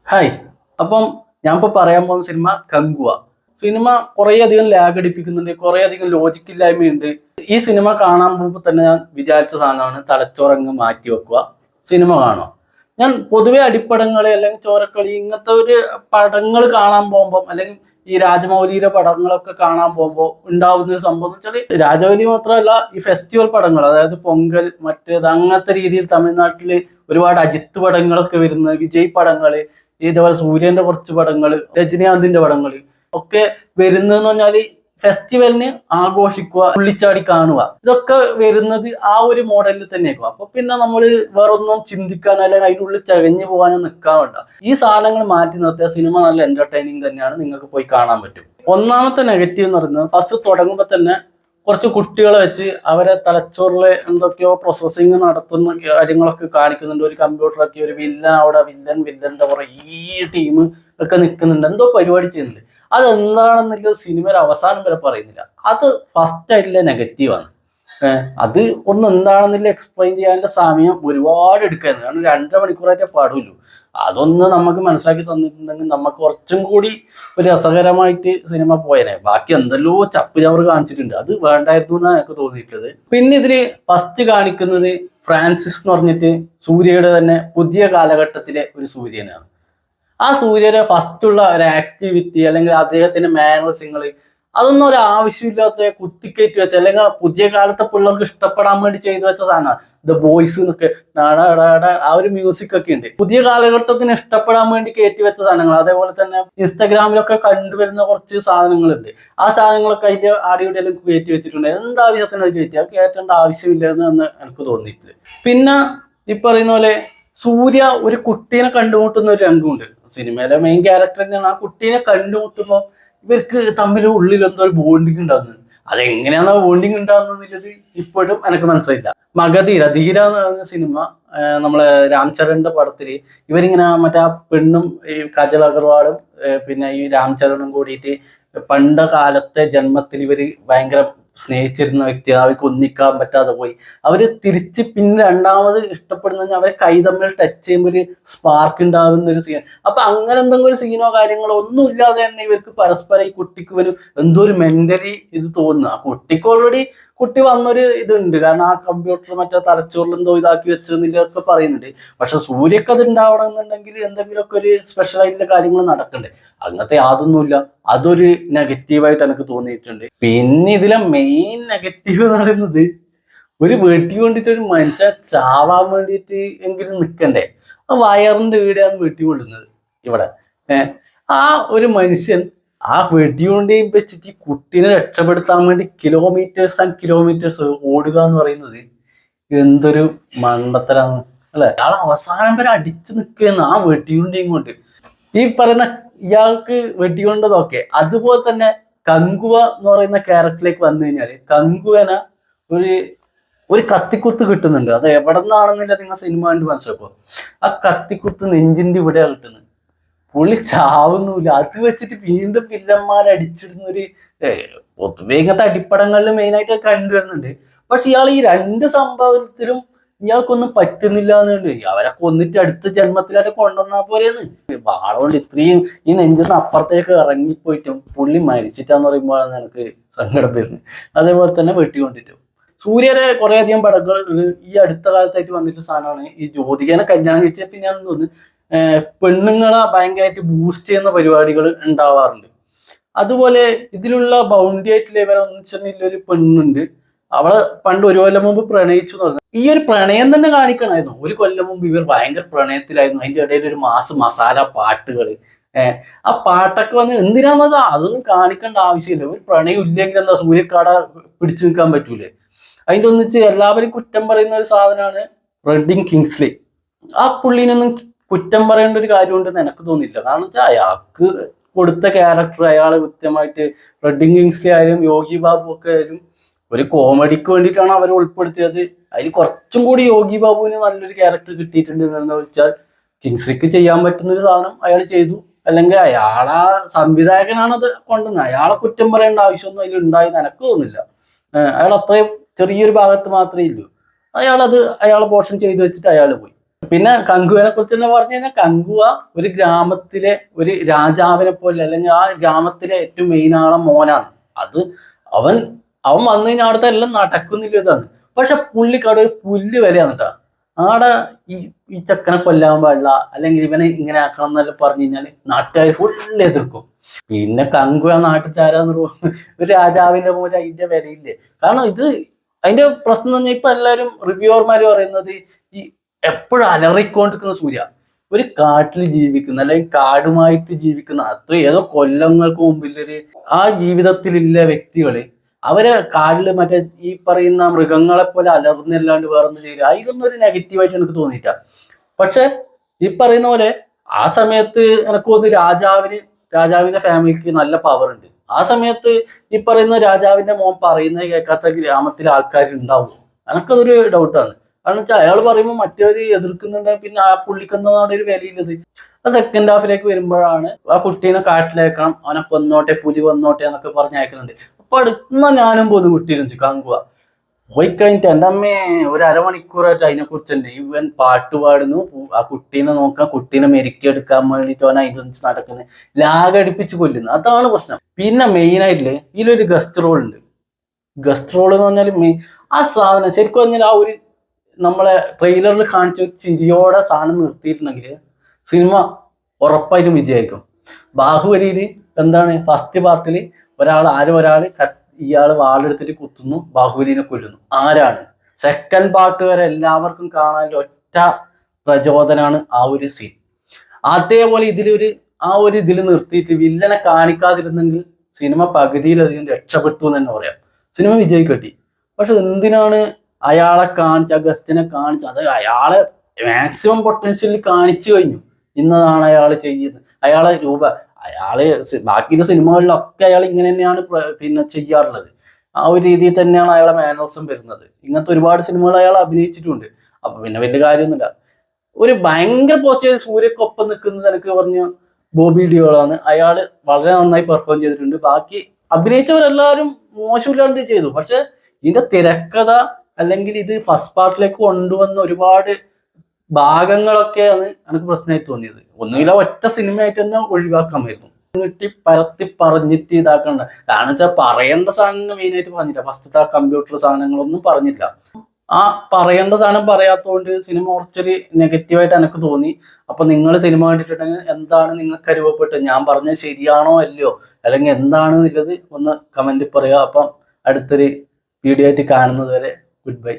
Hi. അപ്പം ഞാൻ ഇപ്പോൾ പറയാൻ പോകുന്ന സിനിമ കങ്കുവ. സിനിമ കുറേയധികം ലാഗ് അടിപ്പിക്കുന്നുണ്ട്, കുറേയധികം ലോജിക്കില്ലായ്മയുണ്ട്. ഈ സിനിമ കാണാൻ പോകുമ്പോൾ തന്നെ ഞാൻ വിചാരിച്ച സാധനമാണ് തലച്ചോറങ്ങ് മാറ്റി വെക്കുക, സിനിമ കാണുക. ഞാൻ പൊതുവെ അടിപ്പടങ്ങൾ അല്ലെങ്കിൽ ചോരക്കളി ഇങ്ങനത്തെ ഒരു പടങ്ങൾ കാണാൻ പോകുമ്പോൾ, അല്ലെങ്കിൽ ഈ രാജമൗലിയുടെ പടങ്ങളൊക്കെ കാണാൻ പോകുമ്പോൾ ഉണ്ടാവുന്ന ഒരു സംഭവം എന്ന് വെച്ചാൽ, രാജമൗലി മാത്രമല്ല, ഈ ഫെസ്റ്റിവൽ പടങ്ങൾ, അതായത് പൊങ്കൽ മറ്റേത് അങ്ങനത്തെ രീതിയിൽ തമിഴ്നാട്ടിൽ ഒരുപാട് അജിത്ത് പടങ്ങളൊക്കെ വരുന്ന വിജയ് പടങ്ങള്, ഇതേപോലെ സൂര്യന്റെ കുറച്ച് പടങ്ങൾ, രജനീകാന്തിന്റെ പടങ്ങൾ ഒക്കെ വരുന്നതെന്ന് പറഞ്ഞാല് ഫെസ്റ്റിവലിന് ആഘോഷിക്കുക, തുള്ളിച്ചാടി കാണുക, ഇതൊക്കെ വരുന്നത് ആ ഒരു മോഡലിൽ തന്നെയായിരിക്കും. അപ്പൊ പിന്നെ നമ്മൾ വേറൊന്നും ചിന്തിക്കാനോ അല്ലെങ്കിൽ അതിൻ്റെ ഉള്ളിൽ ചകഞ്ഞു പോകാനോ നിൽക്കാറുണ്ട്. ഈ സാധനങ്ങൾ മാറ്റി നിർത്തിയ സിനിമ നല്ല എന്റർടൈനിങ് തന്നെയാണ്, നിങ്ങൾക്ക് പോയി കാണാൻ പറ്റും. ഒന്നാമത്തെ നെഗറ്റീവ് എന്ന് പറയുന്നത്, ഫസ്റ്റ് തുടങ്ങുമ്പോൾ തന്നെ കുറച്ച് കുട്ടികളെ വെച്ച് അവരെ തലച്ചോറില് എന്തൊക്കെയോ പ്രോസസ്സിങ് നടത്തുന്ന കാര്യങ്ങളൊക്കെ കാണിക്കുന്നുണ്ട്. ഒരു കമ്പ്യൂട്ടറൊക്കെ, ഒരു വില്ലൻ അവിടെ, വില്ലന്റെ കുറെ ഈ ടീം ഒക്കെ നിൽക്കുന്നുണ്ട്, എന്തോ പരിപാടി ചെയ്യുന്നുണ്ട്. അതെന്താണെന്നുള്ള സിനിമയുടെ അവസാനം വരെ പറയുന്നില്ല. അത് ഫസ്റ്റ് ആയിട്ടുള്ള നെഗറ്റീവാണ്. അത് ഒന്ന് എന്താണെന്നില്ല എക്സ്പ്ലെയിൻ ചെയ്യാനുള്ള സമയം ഒരുപാട് എടുക്കായിരുന്നു. കാരണം 2.5 മണിക്കൂറായിട്ടേ പാടുള്ളൂ. അതൊന്ന് നമുക്ക് മനസ്സിലാക്കി തന്നിട്ടുണ്ടെങ്കിൽ നമുക്ക് കുറച്ചും കൂടി ഒരു രസകരമായിട്ട് സിനിമ പോയേനെ. ബാക്കി എന്തെല്ലോ ചപ്പ് ചവറ് കാണിച്ചിട്ടുണ്ട്, അത് വേണ്ടായിരുന്നു എന്നാണ് എനിക്ക് തോന്നിയിട്ടുള്ളത്. പിന്നെ ഇതില് ഫസ്റ്റ് കാണിക്കുന്നത് ഫ്രാൻസിസ് എന്ന് പറഞ്ഞിട്ട് സൂര്യയുടെ തന്നെ പുതിയ കാലഘട്ടത്തിലെ ഒരു സൂര്യനാണ്. ആ സൂര്യയുടെ ഫസ്റ്റുള്ള ഒരു ആക്ടിവിറ്റി അല്ലെങ്കിൽ അദ്ദേഹത്തിന്റെ മാനേഴ്സിങ്ങൾ, അതൊന്നും ഒരു ആവശ്യമില്ലാത്ത കുത്തിക്കയറ്റി വെച്ച, അല്ലെങ്കിൽ പുതിയ കാലത്തെ പിള്ളേർക്ക് ഇഷ്ടപ്പെടാൻ വേണ്ടി ചെയ്തു വെച്ച സാധനമാണ്. ദ ബോയ്സ് എന്നൊക്കെ ആ ഒരു മ്യൂസിക് ഒക്കെ ഉണ്ട്. പുതിയ കാലഘട്ടത്തിന് ഇഷ്ടപ്പെടാൻ വേണ്ടി കയറ്റി വെച്ച സാധനങ്ങൾ. അതേപോലെ തന്നെ ഇൻസ്റ്റാഗ്രാമിലൊക്കെ കണ്ടുവരുന്ന കുറച്ച് സാധനങ്ങളുണ്ട്. ആ സാധനങ്ങളൊക്കെ അതിന്റെ ആടിയോടെല്ലാം കയറ്റി വെച്ചിട്ടുണ്ട്. എന്താവശ്യത്തിന് അത് കയറ്റി, അത് കയറ്റേണ്ട ആവശ്യമില്ലെന്ന് എനിക്ക് തോന്നിയിട്ടില്ല. പിന്നെ ഈ പറയുന്ന പോലെ സൂര്യ ഒരു കുട്ടീനെ കണ്ടുമുട്ടുന്ന ഒരു രംഗമുണ്ട്. സിനിമയിലെ മെയിൻ ക്യാരക്ടർ തന്നെയാണ്. ആ കുട്ടീനെ കണ്ടുമുട്ടുമ്പോൾ ഇവർക്ക് തമ്മിൽ ഉള്ളിൽ എന്തോ ഒരു ബോണ്ടിങ് ഉണ്ടാകുന്നത്. അതെങ്ങനെയാണ് ആ ബോണ്ടിങ് ഉണ്ടാകുന്നത് ഇപ്പോഴും എനിക്ക് മനസ്സിലായില്ല. മഗധീര ധീര എന്ന് പറയുന്ന സിനിമ, നമ്മളെ രാംചരണിന്റെ പടത്തില് ഇവരിങ്ങനെ മറ്റേ ആ പെണ്ണും ഈ കജൽ അഗർവാളും പിന്നെ ഈ രാംചരണും കൂടിയിട്ട് പണ്ട കാലത്തെ ജന്മത്തിൽ ഇവര് ഭയങ്കര സ്നേഹിച്ചിരുന്ന വ്യക്തിയാണ്. അവർക്ക് ഒന്നിക്കാൻ പറ്റാതെ പോയി. അവര് തിരിച്ച് പിന്നെ രണ്ടാമത് ഇഷ്ടപ്പെടുന്ന അവരെ കൈ തമ്മിൽ ടച്ച് ചെയ്യുമ്പോൾ ഒരു സ്പാർക്ക് ഉണ്ടാകുന്ന ഒരു സീൻ. അപ്പൊ അങ്ങനെ എന്തെങ്കിലും ഒരു സീനോ കാര്യങ്ങളോ ഒന്നും ഇല്ലാതെ തന്നെ ഇവർക്ക് പരസ്പരം ഈ കുട്ടിക്ക് ഒരു എന്തോ ഒരു മെന്റലി ഇത് തോന്നുന്നു. ആ കുട്ടിക്ക് ഓൾറെഡി കുട്ടി വന്നൊരു ഇതുണ്ട്, കാരണം ആ കമ്പ്യൂട്ടർ മറ്റേ തലച്ചോറിൽ എന്തോ ഇതാക്കി വെച്ചെന്നൊക്കെ പറയുന്നുണ്ട്. പക്ഷെ സൂര്യക്ക് അത് ഉണ്ടാവണം എന്നുണ്ടെങ്കിൽ എന്തെങ്കിലുമൊക്കെ ഒരു സ്പെഷ്യൽ ആയിട്ടുള്ള കാര്യങ്ങൾ നടക്കണ്ടേ. അങ്ങനത്തെ യാതൊന്നുമില്ല. അതൊരു നെഗറ്റീവായിട്ട് എനിക്ക് തോന്നിയിട്ടുണ്ട്. പിന്നെ ഇതിലെ മെയിൻ നെഗറ്റീവ് എന്ന് പറയുന്നത്, ഒരു വെട്ടി കൊണ്ടിട്ട് ഒരു മനുഷ്യൻ ചാവാൻ വേണ്ടിയിട്ട് എങ്കിലും നിൽക്കണ്ടേ. ആ വയറിന്റെ വീടാണ് വെട്ടി കൊള്ളുന്നത് ഇവിടെ. ആ ഒരു മനുഷ്യൻ ആ വെടികൊണ്ടേയും വെച്ചിട്ട് ഈ കുട്ടീനെ രക്ഷപ്പെടുത്താൻ വേണ്ടി കിലോമീറ്റേഴ്സ് ആൻഡ് കിലോമീറ്റേഴ്സ് ഓടുക എന്ന് പറയുന്നത് എന്തൊരു മണ്ടത്തരാണ് അല്ലെ. അയാൾ അവസാനം വരെ അടിച്ചു നിൽക്കുകയെന്ന് ആ വെടികൊണ്ടേയും കൊണ്ട്. ഈ പറയുന്ന ഇയാൾക്ക് വെടികൊണ്ടതൊക്കെ. അതുപോലെ തന്നെ കങ്കുവ എന്ന് പറയുന്ന ക്യാരക്ടറിലേക്ക് വന്നു കഴിഞ്ഞാല്, കങ്കുവന ഒരു ഒരു കത്തിക്കുത്ത് കിട്ടുന്നുണ്ട്. അത് എവിടെ നിന്നാണെന്നില്ല നിങ്ങൾ സിനിമ കണ്ട് മനസ്സിലാക്കുക. ആ കത്തിക്കുത്ത് നെഞ്ചിന്റെ ഇവിടെയാണ് കിട്ടുന്നത്. പുള്ളി ചാവുന്നില്ല. അത് വെച്ചിട്ട് വീണ്ടും വില്ലന്മാരെ അടിച്ചിടുന്ന ഒരു പൊതുവെ ഇങ്ങനത്തെ അടിപ്പടങ്ങളിൽ മെയിനായിട്ട് കണ്ടുവരുന്നുണ്ട്. പക്ഷെ ഇയാൾ ഈ രണ്ട് സംഭവത്തിലും ഇയാൾക്കൊന്നും പറ്റുന്നില്ല എന്നുണ്ട്. അവരെ കൊന്നിട്ട് അടുത്ത ജന്മത്തിൽ അവരെ കൊണ്ടുവന്നാ പോരെന്ന്. വാളുകൊണ്ട് ഇത്രയും ഈ നെഞ്ചിന്ന് അപ്പുറത്തേക്ക് ഇറങ്ങിപ്പോയിട്ടും പുള്ളി മരിച്ചിട്ടാന്ന് പറയുമ്പോഴാണ് എനിക്ക് സങ്കടം വരുന്നത്. അതേപോലെ തന്നെ വെട്ടിക്കൊണ്ടിട്ടും സൂര്യരെ കുറെ അധികം പടങ്ങൾ ഈ അടുത്ത കാലത്തായിട്ട് വന്നിട്ട് സാധനമാണ് ഈ ജ്യോതികനെ കല്യാണം കഴിച്ച. പിന്നെ ഞാൻ തോന്നുന്നു പെണ്ണുങ്ങളെ ഭയങ്കരമായിട്ട് ബൂസ്റ്റ് ചെയ്യുന്ന പരിപാടികൾ ഉണ്ടാവാറുണ്ട്. അതുപോലെ ഇതിലുള്ള ബൗണ്ടി ആയിട്ടുള്ള ഇവരെ ഒന്നിച്ചെന്നില്ല ഒരു പെണ്ണുണ്ട്. അവളെ പണ്ട് 1 കൊല്ലം മുമ്പ് പ്രണയിച്ചു എന്ന് പറഞ്ഞു. ഈ ഒരു പ്രണയം തന്നെ കാണിക്കണമായിരുന്നു. 1 കൊല്ലം മുമ്പ് ഇവർ ഭയങ്കര പ്രണയത്തിലായിരുന്നു. അതിന്റെ ഇടയിൽ ഒരു മസാല പാട്ടുകൾ, ആ പാട്ടൊക്കെ വന്ന് എന്തിനാന്നത് അതൊന്നും കാണിക്കേണ്ട ആവശ്യമില്ല. ഒരു പ്രണയം ഇല്ലെങ്കിൽ എന്താ സൂര്യക്കാട പിടിച്ചു നിൽക്കാൻ പറ്റൂലേ. അതിന്റെ ഒന്നിച്ച് എല്ലാവരും കുറ്റം പറയുന്ന ഒരു സാധനമാണ് റെഡിൻ കിങ്സ്ലി. ആ പുള്ളീനൊന്നും കുറ്റം പറയേണ്ട ഒരു കാര്യമുണ്ടെന്ന് എനിക്ക് തോന്നിയില്ല. കാരണം വെച്ചാൽ അയാൾക്ക് കൊടുത്ത ക്യാരക്ടർ അയാൾ കൃത്യമായിട്ട്, റെഡിൻ കിങ്സ്ലി ആയാലും യോഗി ബാബു ഒക്കെ ആയാലും ഒരു കോമഡിക്ക് വേണ്ടിയിട്ടാണ് അവരെ ഉൾപ്പെടുത്തിയത്. അതിൽ കുറച്ചും കൂടി യോഗി ബാബുവിന് നല്ലൊരു ക്യാരക്ടർ കിട്ടിയിട്ടുണ്ട് എന്ന് വെച്ചാൽ, കിങ്സ്ലിക്ക് ചെയ്യാൻ പറ്റുന്ന ഒരു സാധനം അയാൾ ചെയ്തു. അല്ലെങ്കിൽ അയാളാ സംവിധായകനാണ് അത് കൊണ്ടുവന്നത്. അയാളെ കുറ്റം പറയേണ്ട ആവശ്യമൊന്നും അതിൽ ഉണ്ടായെന്ന് എനിക്ക് തോന്നുന്നില്ല. അയാൾ അത്രയും ചെറിയൊരു ഭാഗത്ത് മാത്രമേ ഇല്ലൂ. അയാളെ പോർഷൻ ചെയ്തു വെച്ചിട്ട് അയാൾ പോയി. പിന്നെ കങ്കുവിനെ കുറിച്ച് തന്നെ പറഞ്ഞു കഴിഞ്ഞാൽ കങ്കുവ ഒരു ഗ്രാമത്തിലെ ഒരു രാജാവിനെ പോലെ, അല്ലെങ്കിൽ ആ ഗ്രാമത്തിലെ ഏറ്റവും മെയിൻ ആളെ മോനാണ്. അത് അവൻ അവൻ വന്നു കഴിഞ്ഞാൽ അവിടുത്തെ എല്ലാം നടക്കുന്നില്ലതാണ്. പക്ഷെ പുള്ളിക്കവിടെ ഒരു പുല്ല് വിലയാണ് കേട്ടോ. ആടെ ഈ ഈ ചെക്കനെ കൊല്ലാൻ പാടില്ല, അല്ലെങ്കിൽ ഇവനെ ഇങ്ങനെ ആക്കണം എന്നല്ല പറഞ്ഞു കഴിഞ്ഞാൽ നാട്ടുകാർ ഫുള്ള് എതിർക്കും. പിന്നെ കങ്കുവ നാട്ടിൽ തരാന്ന് ഒരു രാജാവിന്റെ പോലെ അതിന്റെ വിലയില്ലേ. കാരണം ഇത് അതിന്റെ പ്രശ്നം എന്ന് പറഞ്ഞാൽ ഇപ്പൊ എല്ലാവരും റിവ്യൂവർമാര് പറയുന്നത് ഈ എപ്പോഴും അലറിക്കൊണ്ടിരിക്കുന്ന സൂര്യ ഒരു കാട്ടിൽ ജീവിക്കുന്ന, അല്ലെങ്കിൽ കാടുമായിട്ട് ജീവിക്കുന്ന, അത്ര ഏതോ കൊല്ലങ്ങൾക്ക് മുമ്പിലൊരു ആ ജീവിതത്തിലുള്ള വ്യക്തികള് അവരെ കാട്ടില് മറ്റേ ഈ പറയുന്ന മൃഗങ്ങളെ പോലെ അലർന്നല്ലാണ്ട് വേറൊന്നും ചെയ്യില്ല. അതിലൊന്നും ഒരു നെഗറ്റീവായിട്ട് എനിക്ക് തോന്നിയിട്ട. പക്ഷെ ഈ പറയുന്ന പോലെ ആ സമയത്ത് എനിക്ക് തോന്നുന്നു രാജാവിന്റെ ഫാമിലിക്ക് നല്ല പവർ ഉണ്ട്. ആ സമയത്ത് ഈ പറയുന്ന രാജാവിന്റെ മോൻ പറയുന്നത് കേൾക്കാത്ത ഗ്രാമത്തിലെ ആൾക്കാരുണ്ടാവും. എനിക്കതൊരു ഡൗട്ടാണ്. കാരണം വെച്ചാൽ അയാൾ പറയുമ്പോൾ മറ്റവര് എതിർക്കുന്നുണ്ടെങ്കിൽ പിന്നെ ആ പുള്ളിക്കുന്നതാണ് ഒരു വിലയില്ലത്. ആ സെക്കൻഡ് ഹാഫിലേക്ക് വരുമ്പോഴാണ് ആ കുട്ടീനെ കാട്ടിലേക്കണം, അവനെ കൊന്നോട്ടെ, പുലി വന്നോട്ടെ എന്നൊക്കെ പറഞ്ഞ് അയക്കുന്നുണ്ട്. അപ്പൊ അടുത്ത ഞാനും പോലും വിട്ടിരുന്നു കങ്കുവ പോയി കഴിഞ്ഞിട്ട് എൻ്റെ അമ്മേ ഒരു അരമണിക്കൂറായിട്ട് അതിനെ കുറിച്ച് തന്നെ ഇവൻ പാട്ട് പാടുന്നു, ആ കുട്ടീനെ നോക്കാൻ, കുട്ടീനെ മെരുക്കിയെടുക്കാൻ വേണ്ടിയിട്ട് അവൻ അതിനനുസരിച്ച് നടക്കുന്നത്, ലാഗടിപ്പിച്ച് കൊല്ലുന്നു. അതാണ് പ്രശ്നം. പിന്നെ മെയിൻ ആയിട്ടില്ലേ ഇതിലൊരു ഗസ്റ്റ് റോൾ ഉണ്ട്. ഗസ്റ്റ് റോൾ എന്ന് പറഞ്ഞാൽ ആ സാധനം ശരിക്കും പറഞ്ഞാൽ ആ ഒരു നമ്മളെ ട്രെയിലറിൽ കാണിച്ച ചിരിയോടെ സാധനം നിർത്തിയിട്ടുണ്ടെങ്കിൽ സിനിമ ഉറപ്പായിട്ടും വിജയിക്കും. ബാഹുബലിയില് എന്താണ് ഫസ്റ്റ് പാർട്ടിൽ ഒരാൾ ഇയാള് വാളെടുത്തിട്ട് കുത്തുന്നു, ബാഹുബലിനെ കൊല്ലുന്നു. ആരാണ്? സെക്കൻഡ് പാർട്ട് വരെ എല്ലാവർക്കും കാണാൻ ഒറ്റ പ്രചോദനാണ് ആ ഒരു സീൻ. അതേപോലെ ഇതിൽ നിർത്തിയിട്ട് വില്ലനെ കാണിക്കാതിരുന്നെങ്കിൽ സിനിമ പകുതിയിലധികം രക്ഷപ്പെട്ടു എന്ന് തന്നെ പറയാം. സിനിമ വിജയി കിട്ടി. പക്ഷെ എന്തിനാണ് അയാളെ കാണിച്ച, ഗസ്റ്റിനെ കാണിച്ച, അത് അയാളെ മാക്സിമം പൊട്ടൻഷ്യലി കാണിച്ചു കഴിഞ്ഞു. ഇന്നതാണ് അയാൾ ചെയ്യുന്നത്, അയാള് ബാക്കിയുള്ള സിനിമകളിലൊക്കെ അയാൾ ഇങ്ങനെ തന്നെയാണ് പിന്നെ ചെയ്യാറുള്ളത്. ആ ഒരു രീതിയിൽ തന്നെയാണ് അയാളെ മാനറിസം വരുന്നത്. ഇങ്ങനത്തെ ഒരുപാട് സിനിമകൾ അയാൾ അഭിനയിച്ചിട്ടുണ്ട്. അപ്പൊ പിന്നെ വലിയ കാര്യമൊന്നുമില്ല. ഒരു ഭയങ്കര പോസിറ്റീവ് സൂര്യക്കൊപ്പം നിൽക്കുന്നത് എനിക്ക് പറഞ്ഞു ബോബി ഡിയോളാണ്. അയാള് വളരെ നന്നായി പെർഫോം ചെയ്തിട്ടുണ്ട്. ബാക്കി അഭിനയിച്ചവരെല്ലാവരും മോശമില്ലാണ്ട് ചെയ്തു. പക്ഷെ ഇതിന്റെ തിരക്കഥ, അല്ലെങ്കിൽ ഇത് ഫസ്റ്റ് പാർട്ടിലേക്ക് കൊണ്ടുവന്ന ഒരുപാട് ഭാഗങ്ങളൊക്കെയാണ് എനിക്ക് പ്രശ്നമായി തോന്നിയത്. ഒന്നുമില്ല, ഒറ്റ സിനിമയായിട്ട് തന്നെ ഒഴിവാക്കാമായിരുന്നു. നീട്ടി പരത്തി പറഞ്ഞിട്ട് ഇതാക്കണ്ട. കാരണം വെച്ചാൽ പറയേണ്ട സാധനം മെയിനായിട്ട് പറഞ്ഞില്ല. ഫസ്റ്റത്തെ ആ കമ്പ്യൂട്ടർ സാധനങ്ങളൊന്നും പറഞ്ഞില്ല. ആ പറയേണ്ട സാധനം പറയാത്തതുകൊണ്ട് സിനിമ കുറച്ചൊരു നെഗറ്റീവായിട്ട് എനിക്ക് തോന്നി. അപ്പൊ നിങ്ങൾ സിനിമ കണ്ടിട്ടുണ്ടെങ്കിൽ എന്താണ് നിങ്ങൾക്ക് അനുഭവപ്പെട്ടത്, ഞാൻ പറഞ്ഞത് ശരിയാണോ അല്ലയോ, അല്ലെങ്കിൽ എന്താണ് എന്നുള്ളത് ഒന്ന് കമന്റിൽ പറയുക. അപ്പം അടുത്തൊരു വീഡിയോ ആയിട്ട് കാണുന്നത് വരെ ഗുഡ് ബൈ.